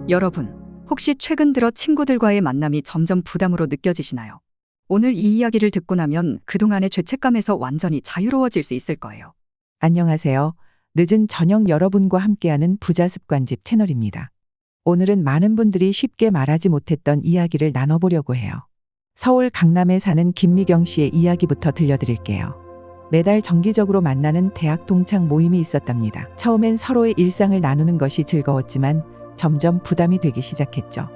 여러분, 혹시 최근 들어 친구들과의 만남이 점점 부담으로 느껴지시나요? 오늘 이 이야기를 듣고 나면 그동안의 죄책감에서 완전히 자유로워질 수 있을 거예요. 안녕하세요. 늦은 저녁 여러분과 함께하는 부자습관집 채널입니다. 오늘은 많은 분들이 쉽게 말하지 못했던 이야기를 나눠보려고 해요. 서울 강남에 사는 김미경 씨의 이야기부터 들려드릴게요. 매달 정기적으로 만나는 대학 동창 모임이 있었답니다. 처음엔 서로의 일상을 나누는 것이 즐거웠지만 점점 부담이 되기 시작했죠.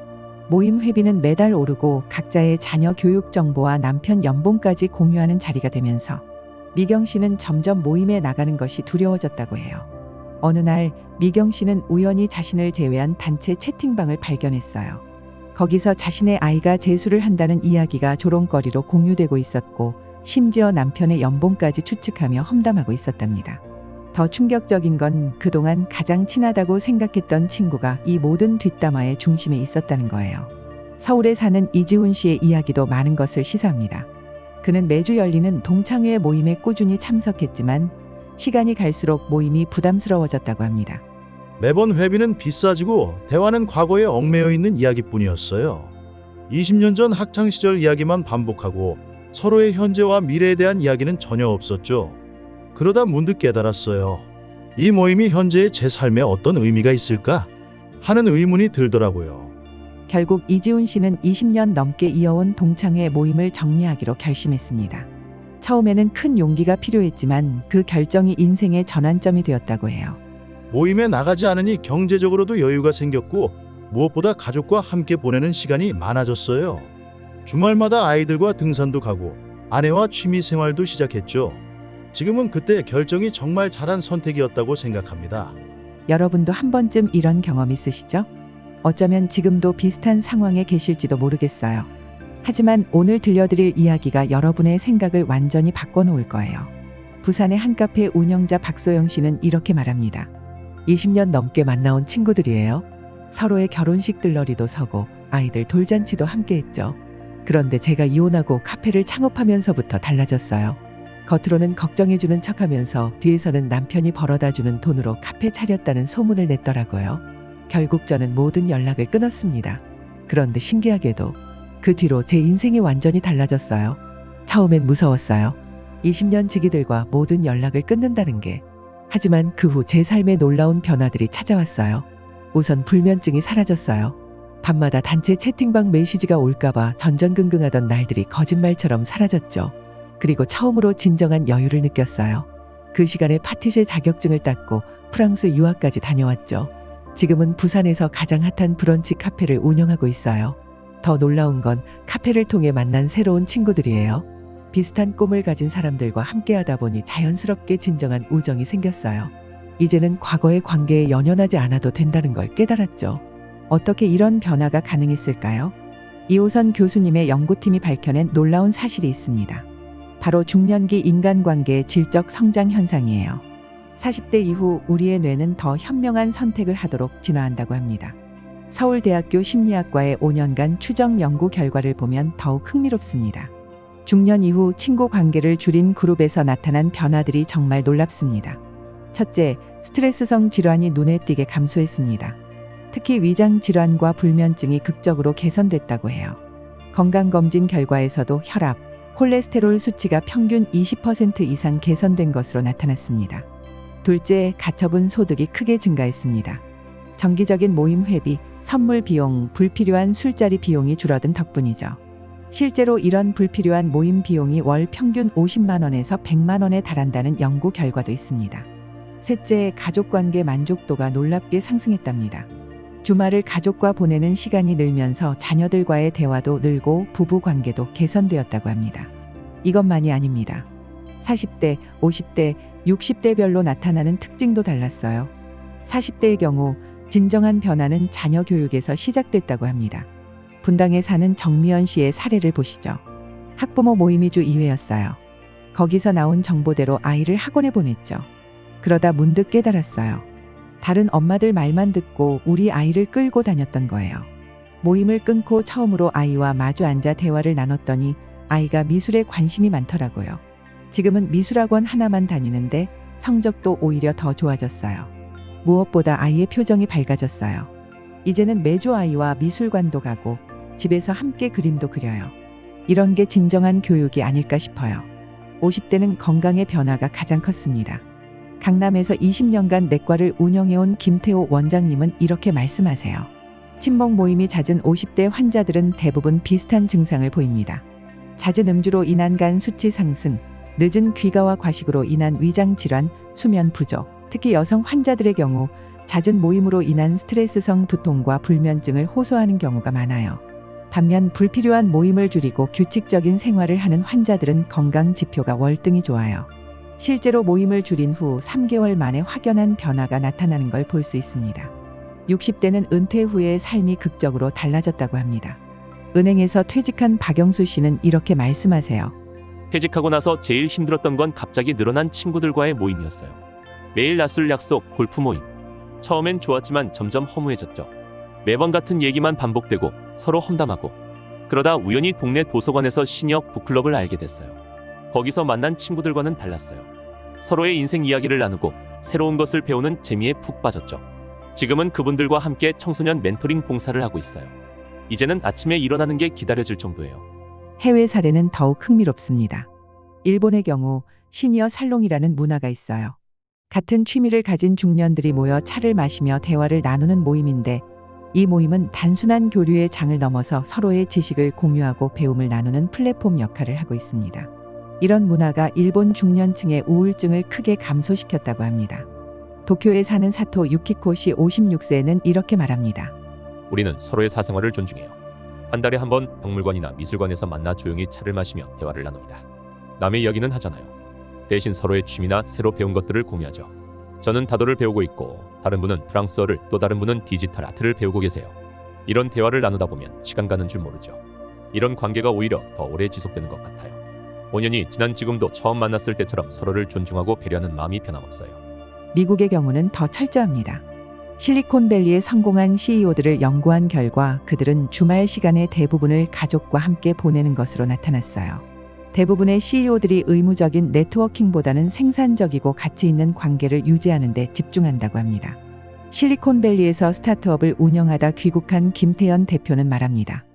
모임 회비는 매달 오르고 각자의 자녀 교육 정보와 남편 연봉까지 공유하는 자리가 되면서 미경 씨는 점점 모임에 나가는 것이 두려워졌다고 해요. 어느 날 미경 씨는 우연히 자신을 제외한 단체 채팅방을 발견했어요. 거기서 자신의 아이가 재수를 한다는 이야기가 조롱거리로 공유되고 있었고 심지어 남편의 연봉까지 추측하며 험담하고 있었답니다. 더 충격적인 건 그동안 가장 친하다고 생각했던 친구가 이 모든 뒷담화의 중심에 있었다는 거예요. 서울에 사는 이지훈 씨의 이야기도 많은 것을 시사합니다. 그는 매주 열리는 동창회 모임에 꾸준히 참석했지만 시간이 갈수록 모임이 부담스러워졌다고 합니다. 매번 회비는 비싸지고 대화는 과거에 얽매여 있는 이야기뿐이었어요. 20년 전 학창시절 이야기만 반복하고 서로의 현재와 미래에 대한 이야기는 전혀 없었죠. 그러다 문득 깨달았어요. 이 모임이 현재의 제 삶에 어떤 의미가 있을까? 하는 의문이 들더라고요. 결국 이지훈 씨는 20년 넘게 이어온 동창회 모임을 정리하기로 결심했습니다. 처음에는 큰 용기가 필요했지만 그 결정이 인생의 전환점이 되었다고 해요. 모임에 나가지 않으니 경제적으로도 여유가 생겼고 무엇보다 가족과 함께 보내는 시간이 많아졌어요. 주말마다 아이들과 등산도 가고 아내와 취미 생활도 시작했죠. 지금은 그때 결정이 정말 잘한 선택이었다고 생각합니다. 여러분도 한 번쯤 이런 경험 있으시죠? 어쩌면 지금도 비슷한 상황에 계실지도 모르겠어요. 하지만 오늘 들려드릴 이야기가 여러분의 생각을 완전히 바꿔놓을 거예요. 부산의 한 카페 운영자 박소영 씨는 이렇게 말합니다. 20년 넘게 만나온 친구들이에요. 서로의 결혼식 들러리도 서고 아이들 돌잔치도 함께 했죠. 그런데 제가 이혼하고 카페를 창업하면서부터 달라졌어요. 겉으로는 걱정해주는 척하면서 뒤에서는 남편이 벌어다주는 돈으로 카페 차렸다는 소문을 냈더라고요. 결국 저는 모든 연락을 끊었습니다. 그런데 신기하게도 그 뒤로 제 인생이 완전히 달라졌어요. 처음엔 무서웠어요. 20년 지기들과 모든 연락을 끊는다는 게. 하지만 그 후 제 삶에 놀라운 변화들이 찾아왔어요. 우선 불면증이 사라졌어요. 밤마다 단체 채팅방 메시지가 올까봐 전전긍긍하던 날들이 거짓말처럼 사라졌죠. 그리고 처음으로 진정한 여유를 느꼈어요. 그 시간에 파티쉐 자격증을 땄고 프랑스 유학까지 다녀왔죠. 지금은 부산에서 가장 핫한 브런치 카페를 운영하고 있어요. 더 놀라운 건 카페를 통해 만난 새로운 친구들이에요. 비슷한 꿈을 가진 사람들과 함께하다 보니 자연스럽게 진정한 우정이 생겼어요. 이제는 과거의 관계에 연연하지 않아도 된다는 걸 깨달았죠. 어떻게 이런 변화가 가능했을까요? 이호선 교수님의 연구팀이 밝혀낸 놀라운 사실이 있습니다. 바로 중년기 인간관계의 질적 성장 현상이에요. 40대 이후 우리의 뇌는 더 현명한 선택을 하도록 진화한다고 합니다. 서울대학교 심리학과의 5년간 추정 연구 결과를 보면 더욱 흥미롭습니다. 중년 이후 친구 관계를 줄인 그룹에서 나타난 변화들이 정말 놀랍습니다. 첫째, 스트레스성 질환이 눈에 띄게 감소했습니다. 특히 위장 질환과 불면증이 극적으로 개선됐다고 해요. 건강검진 결과에서도 혈압, 콜레스테롤 수치가 평균 20% 이상 개선된 것으로 나타났습니다. 둘째, 가처분 소득이 크게 증가했습니다. 정기적인 모임 회비, 선물 비용, 불필요한 술자리 비용이 줄어든 덕분이죠. 실제로 이런 불필요한 모임 비용이 월 평균 50만 원에서 100만 원에 달한다는 연구 결과도 있습니다. 셋째, 가족관계 만족도가 놀랍게 상승했답니다. 주말을 가족과 보내는 시간이 늘면서 자녀들과의 대화도 늘고 부부 관계도 개선되었다고 합니다. 이것만이 아닙니다. 40대, 50대, 60대별로 나타나는 특징도 달랐어요. 40대의 경우 진정한 변화는 자녀 교육에서 시작됐다고 합니다. 분당에 사는 정미연 씨의 사례를 보시죠. 학부모 모임이 주 2회였어요. 거기서 나온 정보대로 아이를 학원에 보냈죠. 그러다 문득 깨달았어요. 다른 엄마들 말만 듣고 우리 아이를 끌고 다녔던 거예요. 모임을 끊고 처음으로 아이와 마주 앉아 대화를 나눴더니 아이가 미술에 관심이 많더라고요. 지금은 미술학원 하나만 다니는데 성적도 오히려 더 좋아졌어요. 무엇보다 아이의 표정이 밝아졌어요. 이제는 매주 아이와 미술관도 가고 집에서 함께 그림도 그려요. 이런 게 진정한 교육이 아닐까 싶어요. 50대는 건강의 변화가 가장 컸습니다. 강남에서 20년간 내과를 운영해온 김태호 원장님은 이렇게 말씀하세요. 친목 모임이 잦은 50대 환자들은 대부분 비슷한 증상을 보입니다. 잦은 음주로 인한 간 수치 상승, 늦은 귀가와 과식으로 인한 위장 질환, 수면 부족, 특히 여성 환자들의 경우 잦은 모임으로 인한 스트레스성 두통과 불면증을 호소하는 경우가 많아요. 반면 불필요한 모임을 줄이고 규칙적인 생활을 하는 환자들은 건강 지표가 월등히 좋아요. 실제로 모임을 줄인 후 3개월 만에 확연한 변화가 나타나는 걸 볼 수 있습니다. 60대는 은퇴 후에 삶이 극적으로 달라졌다고 합니다. 은행에서 퇴직한 박영수 씨는 이렇게 말씀하세요. 퇴직하고 나서 제일 힘들었던 건 갑자기 늘어난 친구들과의 모임이었어요. 매일 낮술 약속, 골프 모임. 처음엔 좋았지만 점점 허무해졌죠. 매번 같은 얘기만 반복되고 서로 험담하고. 그러다 우연히 동네 도서관에서 시니어 북클럽을 알게 됐어요. 거기서 만난 친구들과는 달랐어요. 서로의 인생 이야기를 나누고 새로운 것을 배우는 재미에 푹 빠졌죠. 지금은 그분들과 함께 청소년 멘토링 봉사를 하고 있어요. 이제는 아침에 일어나는 게 기다려질 정도예요. 해외 사례는 더욱 흥미롭습니다. 일본의 경우 시니어 살롱이라는 문화가 있어요. 같은 취미를 가진 중년들이 모여 차를 마시며 대화를 나누는 모임인데 이 모임은 단순한 교류의 장을 넘어서 서로의 지식을 공유하고 배움을 나누는 플랫폼 역할을 하고 있습니다. 이런 문화가 일본 중년층의 우울증을 크게 감소시켰다고 합니다. 도쿄에 사는 사토 유키코 씨 56세는 이렇게 말합니다. 우리는 서로의 사생활을 존중해요. 한 달에 한 번 박물관이나 미술관에서 만나 조용히 차를 마시며 대화를 나눕니다. 남의 이야기는 하잖아요. 대신 서로의 취미나 새로 배운 것들을 공유하죠. 저는 다도를 배우고 있고 다른 분은 프랑스어를, 또 다른 분은 디지털 아트를 배우고 계세요. 이런 대화를 나누다 보면 시간 가는 줄 모르죠. 이런 관계가 오히려 더 오래 지속되는 것 같아요. 5년이 지난 지금도 처음 만났을 때처럼 서로를 존중하고 배려하는 마음이 변함없어요. 미국의 경우는 더 철저합니다. 실리콘밸리의 성공한 CEO들을 연구한 결과 그들은 주말 시간의 대부분을 가족과 함께 보내는 것으로 나타났어요. 대부분의 CEO들이 의무적인 네트워킹보다는 생산적이고 가치 있는 관계를 유지하는 데 집중한다고 합니다. 실리콘밸리에서 스타트업을 운영하다 귀국한 김태현 대표는 말합니다.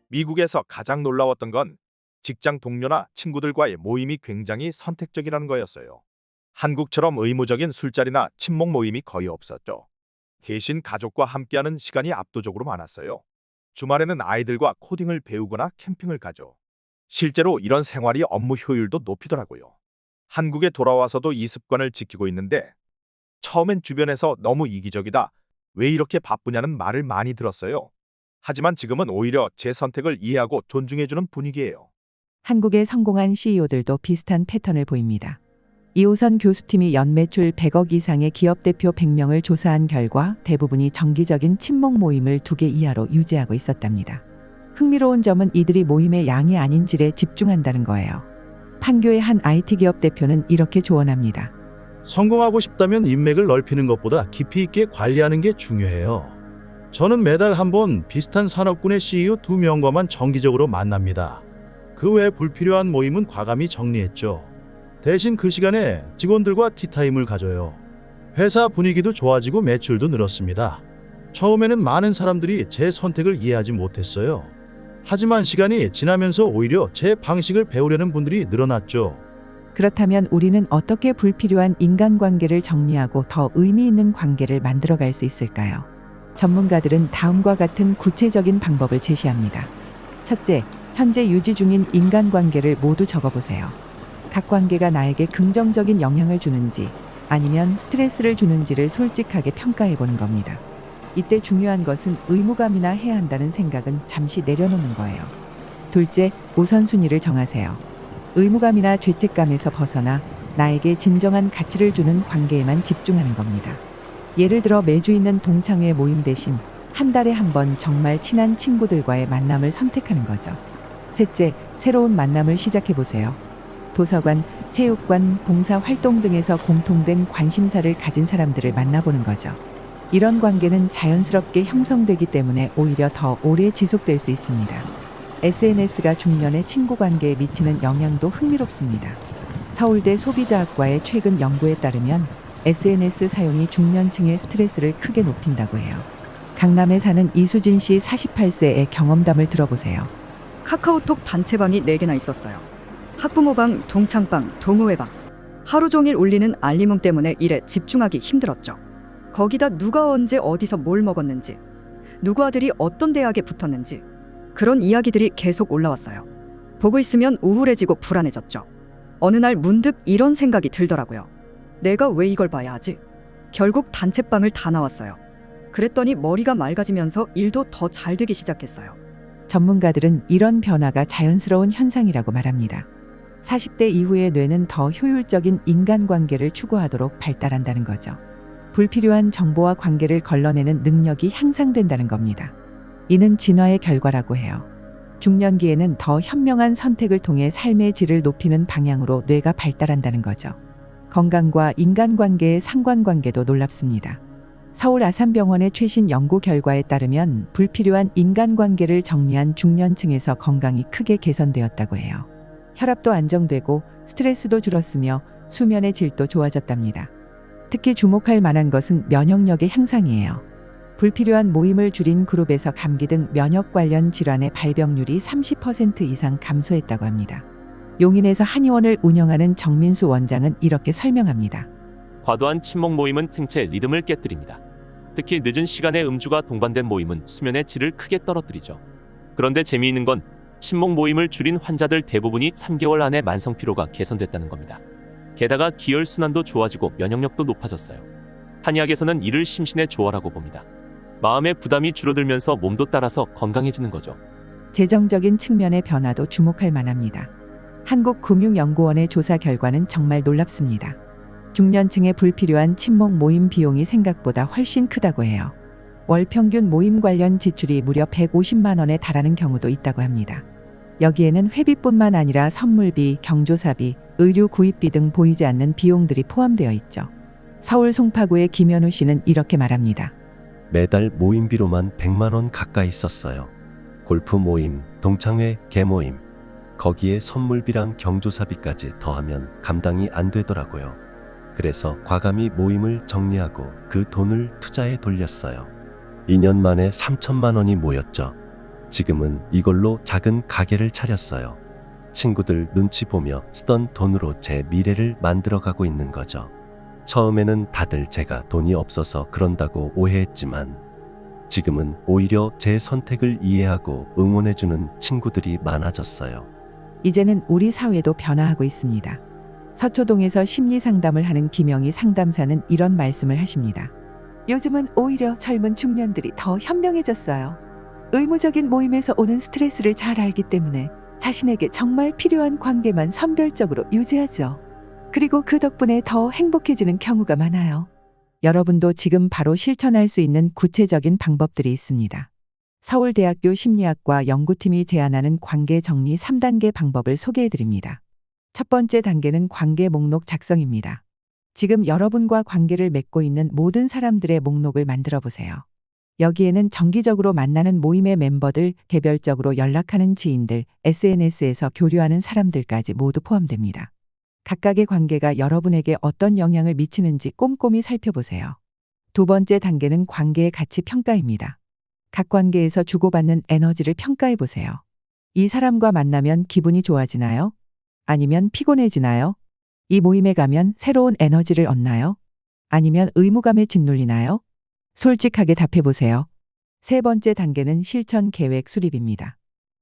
미국에서 가장 놀라웠던 건 직장 동료나 친구들과의 모임이 굉장히 선택적이라는 거였어요. 한국처럼 의무적인 술자리나 친목 모임이 거의 없었죠. 대신 가족과 함께하는 시간이 압도적으로 많았어요. 주말에는 아이들과 코딩을 배우거나 캠핑을 가죠. 실제로 이런 생활이 업무 효율도 높이더라고요. 한국에 돌아와서도 이 습관을 지키고 있는데 처음엔 주변에서 너무 이기적이다, 왜 이렇게 바쁘냐는 말을 많이 들었어요. 하지만 지금은 오히려 제 선택을 이해하고 존중해주는 분위기예요. 한국의 성공한 CEO들도 비슷한 패턴을 보입니다. 이호선 교수팀이 연매출 100억 이상의 기업 대표 100명을 조사한 결과 대부분이 정기적인 친목 모임을 2개 이하로 유지하고 있었답니다. 흥미로운 점은 이들이 모임의 양이 아닌 질에 집중한다는 거예요. 판교의 한 IT 기업 대표는 이렇게 조언합니다. 성공하고 싶다면 인맥을 넓히는 것보다 깊이 있게 관리하는 게 중요해요. 저는 매달 한 번 비슷한 산업군의 CEO 2명과만 정기적으로 만납니다. 그 외 불필요한 모임은 과감히 정리했죠. 대신 그 시간에 직원들과 티타임을 가져요. 회사 분위기도 좋아지고 매출도 늘었습니다. 처음에는 많은 사람들이 제 선택을 이해하지 못했어요. 하지만 시간이 지나면서 오히려 제 방식을 배우려는 분들이 늘어났죠. 그렇다면 우리는 어떻게 불필요한 인간관계를 정리하고 더 의미 있는 관계를 만들어갈 수 있을까요? 전문가들은 다음과 같은 구체적인 방법을 제시합니다. 첫째, 현재 유지 중인 인간관계를 모두 적어보세요. 각 관계가 나에게 긍정적인 영향을 주는지 아니면 스트레스를 주는지를 솔직하게 평가해보는 겁니다. 이때 중요한 것은 의무감이나 해야 한다는 생각은 잠시 내려놓는 거예요. 둘째, 우선순위를 정하세요. 의무감이나 죄책감에서 벗어나 나에게 진정한 가치를 주는 관계에만 집중하는 겁니다. 예를 들어 매주 있는 동창회 모임 대신 한 달에 한 번 정말 친한 친구들과의 만남을 선택하는 거죠. 셋째, 새로운 만남을 시작해보세요. 도서관, 체육관, 봉사활동 등에서 공통된 관심사를 가진 사람들을 만나보는 거죠. 이런 관계는 자연스럽게 형성되기 때문에 오히려 더 오래 지속될 수 있습니다. SNS가 중년의 친구 관계에 미치는 영향도 흥미롭습니다. 서울대 소비자학과의 최근 연구에 따르면 SNS 사용이 중년층의 스트레스를 크게 높인다고 해요. 강남에 사는 이수진 씨 48세의 경험담을 들어보세요. 카카오톡 단체방이 4개나 있었어요. 학부모방, 동창방, 동호회방. 하루 종일 울리는 알림음 때문에 일에 집중하기 힘들었죠. 거기다 누가 언제 어디서 뭘 먹었는지, 누구 아들이 어떤 대학에 붙었는지 그런 이야기들이 계속 올라왔어요. 보고 있으면 우울해지고 불안해졌죠. 어느 날 문득 이런 생각이 들더라고요. 내가 왜 이걸 봐야 하지? 결국 단체방을 다 나왔어요. 그랬더니 머리가 맑아지면서 일도 더 잘 되기 시작했어요. 전문가들은 이런 변화가 자연스러운 현상이라고 말합니다. 40대 이후의 뇌는 더 효율적인 인간관계를 추구하도록 발달한다는 거죠. 불필요한 정보와 관계를 걸러내는 능력이 향상된다는 겁니다. 이는 진화의 결과라고 해요. 중년기에는 더 현명한 선택을 통해 삶의 질을 높이는 방향으로 뇌가 발달한다는 거죠. 건강과 인간관계의 상관관계도 놀랍습니다. 서울 아산병원의 최신 연구 결과에 따르면 불필요한 인간관계를 정리한 중년층에서 건강이 크게 개선되었다고 해요. 혈압도 안정되고 스트레스도 줄었으며 수면의 질도 좋아졌답니다. 특히 주목할 만한 것은 면역력의 향상이에요. 불필요한 모임을 줄인 그룹에서 감기 등 면역 관련 질환의 발병률이 30% 이상 감소했다고 합니다. 용인에서 한의원을 운영하는 정민수 원장은 이렇게 설명합니다. 과도한 친목 모임은 생체 리듬을 깨뜨립니다. 특히 늦은 시간에 음주가 동반된 모임은 수면의 질을 크게 떨어뜨리죠. 그런데 재미있는 건 친목 모임을 줄인 환자들 대부분이 3개월 안에 만성 피로가 개선됐다는 겁니다. 게다가 기혈 순환도 좋아지고 면역력도 높아졌어요. 한의학에서는 이를 심신의 조화라고 봅니다. 마음의 부담이 줄어들면서 몸도 따라서 건강해지는 거죠. 재정적인 측면의 변화도 주목할 만합니다. 한국금융연구원의 조사 결과는 정말 놀랍습니다. 중년층의 불필요한 친목 모임 비용이 생각보다 훨씬 크다고 해요. 월 평균 모임 관련 지출이 무려 150만 원에 달하는 경우도 있다고 합니다. 여기에는 회비뿐만 아니라 선물비, 경조사비, 의류 구입비 등 보이지 않는 비용들이 포함되어 있죠. 서울 송파구의 김현우 씨는 이렇게 말합니다. 매달 모임비로만 100만 원 가까이 썼어요. 골프 모임, 동창회, 개모임. 거기에 선물비랑 경조사비까지 더하면 감당이 안 되더라고요. 그래서 과감히 모임을 정리하고 그 돈을 투자에 돌렸어요. 2년 만에 3천만 원이 모였죠. 지금은 이걸로 작은 가게를 차렸어요. 친구들 눈치 보며 쓰던 돈으로 제 미래를 만들어가고 있는 거죠. 처음에는 다들 제가 돈이 없어서 그런다고 오해했지만 지금은 오히려 제 선택을 이해하고 응원해주는 친구들이 많아졌어요. 이제는 우리 사회도 변화하고 있습니다. 서초동에서 심리상담을 하는 김영희 상담사는 이런 말씀을 하십니다. 요즘은 오히려 젊은 중년들이 더 현명해졌어요. 의무적인 모임에서 오는 스트레스를 잘 알기 때문에 자신에게 정말 필요한 관계만 선별적으로 유지하죠. 그리고 그 덕분에 더 행복해지는 경우가 많아요. 여러분도 지금 바로 실천할 수 있는 구체적인 방법들이 있습니다. 서울대학교 심리학과 연구팀이 제안하는 관계 정리 3단계 방법을 소개해드립니다. 첫 번째 단계는 관계 목록 작성입니다. 지금 여러분과 관계를 맺고 있는 모든 사람들의 목록을 만들어 보세요. 여기에는 정기적으로 만나는 모임의 멤버들, 개별적으로 연락하는 지인들, SNS에서 교류하는 사람들까지 모두 포함됩니다. 각각의 관계가 여러분에게 어떤 영향을 미치는지 꼼꼼히 살펴보세요. 두 번째 단계는 관계의 가치 평가입니다. 각 관계에서 주고받는 에너지를 평가해 보세요. 이 사람과 만나면 기분이 좋아지나요? 아니면 피곤해지나요? 이 모임에 가면 새로운 에너지를 얻나요? 아니면 의무감에 짓눌리나요? 솔직하게 답해 보세요. 세 번째 단계는 실천 계획 수립입니다.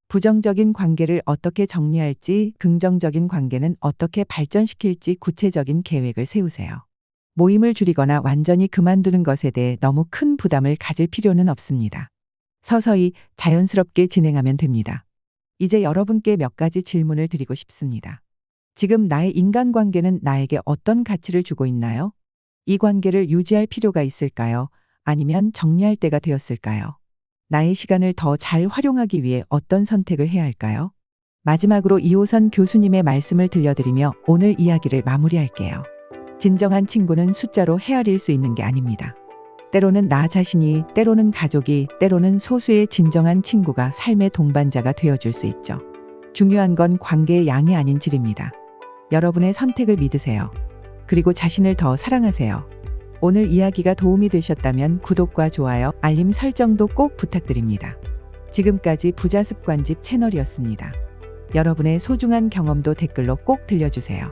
부정적인 관계를 어떻게 정리할지, 긍정적인 관계는 어떻게 발전시킬지 구체적인 계획을 세우세요. 모임을 줄이거나 완전히 그만두는 것에 대해 너무 큰 부담을 가질 필요는 없습니다. 서서히 자연스럽게 진행하면 됩니다. 이제 여러분께 몇 가지 질문을 드리고 싶습니다. 지금 나의 인간관계는 나에게 어떤 가치를 주고 있나요? 이 관계를 유지할 필요가 있을까요? 아니면 정리할 때가 되었을까요? 나의 시간을 더 잘 활용하기 위해 어떤 선택을 해야 할까요? 마지막으로 이호선 교수님의 말씀을 들려드리며 오늘 이야기를 마무리할게요. 진정한 친구는 숫자로 헤아릴 수 있는 게 아닙니다. 때로는 나 자신이, 때로는 가족이, 때로는 소수의 진정한 친구가 삶의 동반자가 되어줄 수 있죠. 중요한 건 관계의 양이 아닌 질입니다. 여러분의 선택을 믿으세요. 그리고 자신을 더 사랑하세요. 오늘 이야기가 도움이 되셨다면 구독과 좋아요, 알림 설정도 꼭 부탁드립니다. 지금까지 부자습관집 채널이었습니다. 여러분의 소중한 경험도 댓글로 꼭 들려주세요.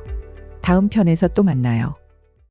다음 편에서 또 만나요.